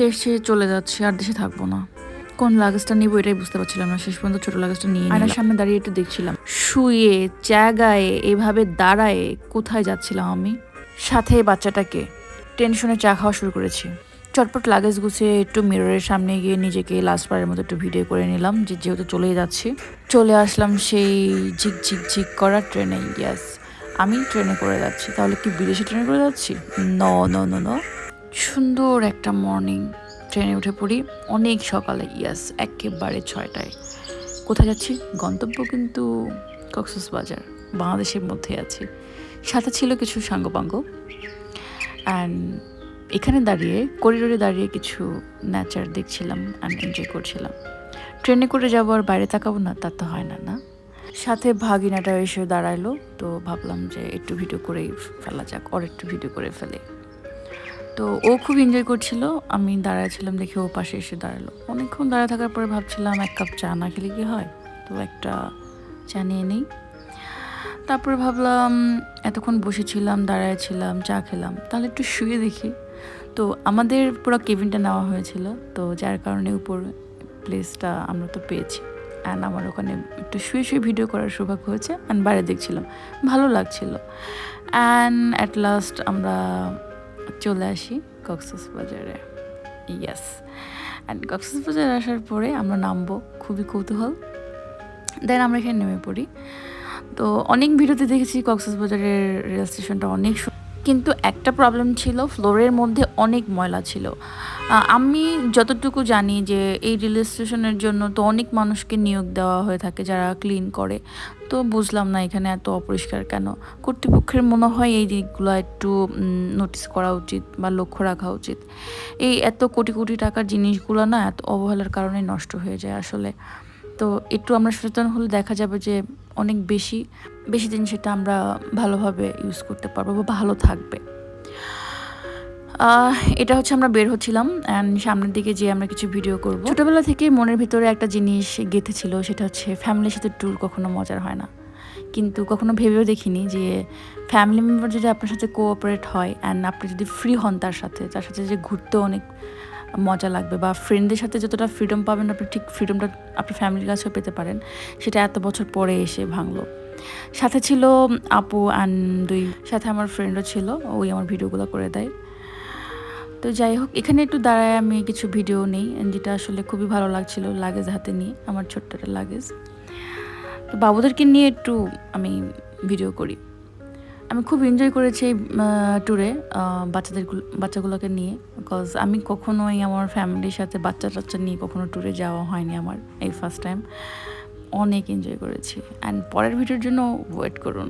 দেশ ছেড়ে চলে যাচ্ছি, আর দেশে থাকবো না। কোন লাগেজটা নিবো এটাই বুঝতে পারছিলাম না। শেষ পর্যন্ত ছোট লাগেজটা নিয়ে আয়নার সামনে দাঁড়িয়ে একটু দেখছিলাম, শুয়ে জায়গায় এভাবে দাঁড়ায় কোথায় যাচ্ছিলাম আমি। সাথে বাচ্চাটাকে টেনশনে চা খাওয়া শুরু করেছি। চটপট লাগেজ গুছিয়ে একটু মিররের সামনে গিয়ে নিজেকে লাস্ট বারের মতো একটু ভিডিও করে নিলাম, যেহেতু চলেই যাচ্ছি। চলে আসলাম সেই ঝিক ঝিক ঝিক করা ট্রেনে। ইয়াস, আমি ট্রেনে করে যাচ্ছি। তাহলে কি বিদেশি ট্রেনে করে যাচ্ছি? No no no no. সুন্দর একটা মর্নিং, ট্রেনে উঠে পড়ি অনেক সকালে। ইয়াস, একেবারে 6টায়। কোথায় যাচ্ছি? গন্তব্য কিন্তু কক্সবাজার, বাংলাদেশের মধ্যে আছি। সাথে ছিল কিছু সাঙ্গপাঙ্গ। অ্যান্ড এখানে দাঁড়িয়ে করিডোরে দাঁড়িয়ে কিছু নেচার দেখছিলাম অ্যান্ড এনজয় করছিলাম। ট্রেনে করে যাবো আর বাইরে তাকাবো না, তা তো হয় না, না? সাথে ভাগিনাটা এসে দাঁড়াইলো, তো ভাবলাম যে একটু ভিডিও করেই ফেলা যাক, ওর একটু ভিডিও করে ফেলে। তো ও খুব এনজয় করছিল, আমি দাঁড়াইছিলাম দেখে ও পাশে এসে দাঁড়ালো। অনেকক্ষণ দাঁড়া থাকার পরে ভাবছিলাম এক কাপ চা না খেলে কি হয়, তো একটা চা নিয়ে নিই। তারপরে ভাবলাম এতক্ষণ বসেছিলাম, দাঁড়াইছিলাম, চা খেলাম, তাহলে একটু শুয়ে দেখি। তো আমাদের পুরো কেবিনটা নেওয়া হয়েছিল, তো যার কারণে উপর প্লেসটা আমরা তো পেয়েছি। অ্যান্ড আমার ওখানে একটু শুয়ে শুয়ে ভিডিও করার সৌভাগ্য হয়েছে। অ্যান্ড বাইরে দেখছিলাম, ভালো লাগছিল। অ্যান্ড অ্যাট লাস্ট আমরা চলে আসি কক্সবাজারে। ইয়াস, অ্যান্ড কক্সবাজার আসার পরে আমরা নামবো, খুবই কৌতূহল। দেন আমরা এখানে নেমে পড়ি। তো অনেক ভিডিওতে দেখেছি কক্সবাজারের রেল স্টেশনটা অনেক, কিন্তু একটা প্রবলেম ছিল, ফ্লোরের মধ্যে অনেক ময়লা ছিল। আমি যতটুকু জানি যে এই রেল স্টেশনের জন্য তো অনেক মানুষকে নিয়োগ দেওয়া হয়ে থাকে যারা ক্লিন করে। তো বুঝলাম না এখানে এত অপরিষ্কার কেন। কর্তৃপক্ষের মনে হয় এই দিকগুলো একটু নোটিস করা উচিত বা লক্ষ্য রাখা উচিত। এই এত কোটি কোটি টাকার জিনিসগুলো না এত অবহেলার কারণে নষ্ট হয়ে যায় আসলে। তো একটু আমরা সচেতন হলে দেখা যাবে যে অনেক বেশি বেশি দিন সেটা আমরা ভালোভাবে ইউজ করতে পারবো বা ভালো থাকবে। এটা হচ্ছে আমরা বের হচ্ছিলাম অ্যান্ড সামনের দিকে যেয়ে আমরা কিছু ভিডিও করব। ছোটোবেলা থেকে মনের ভিতরে একটা জিনিস গেঁথেছিল, সেটা হচ্ছে ফ্যামিলির সাথে ট্যুর কখনো মজার হয় না। কিন্তু কখনো ভেবেও দেখিনি যে ফ্যামিলি মেম্বার যদি আপনার সাথে কোঅপারেট হয় অ্যান্ড আপনি যদি ফ্রি হন তার সাথে যে ঘুরতেও অনেক মজা লাগবে, বা ফ্রেন্ডদের সাথে যতটা ফ্রিডম পাবেন আপনি ঠিক ফ্রিডমটা আপনার ফ্যামিলির কাছেও পেতে পারেন। সেটা এত বছর পরে এসে ভাঙলো। সাথে ছিল আপু অ্যান্ড সাথে আমার ফ্রেন্ডও ছিল, ওই আমার ভিডিওগুলো করে দেয়। তো যাই হোক, এখানে একটু দাঁড়ায় আমি কিছু ভিডিও নিই, যেটা আসলে খুবই ভালো লাগছিল। লাগেজ হাতে নিয়ে, আমার ছোট্ট একটা লাগেজ, তো বাবুদেরকে নিয়ে একটু আমি ভিডিও করি। আমি খুব এনজয় করেছি এই ট্যুরে বাচ্চাগুলোকে নিয়ে, বিকজ আমি কখনোই আমার ফ্যামিলির সাথে বাচ্চা টাচ্চা নিয়ে কখনো ট্যুরে যাওয়া হয়নি আমার, এই ফার্স্ট টাইম। অনেক এনজয় করেছি। অ্যান্ড পরের ভিডিওর জন্য ওয়েট করুন।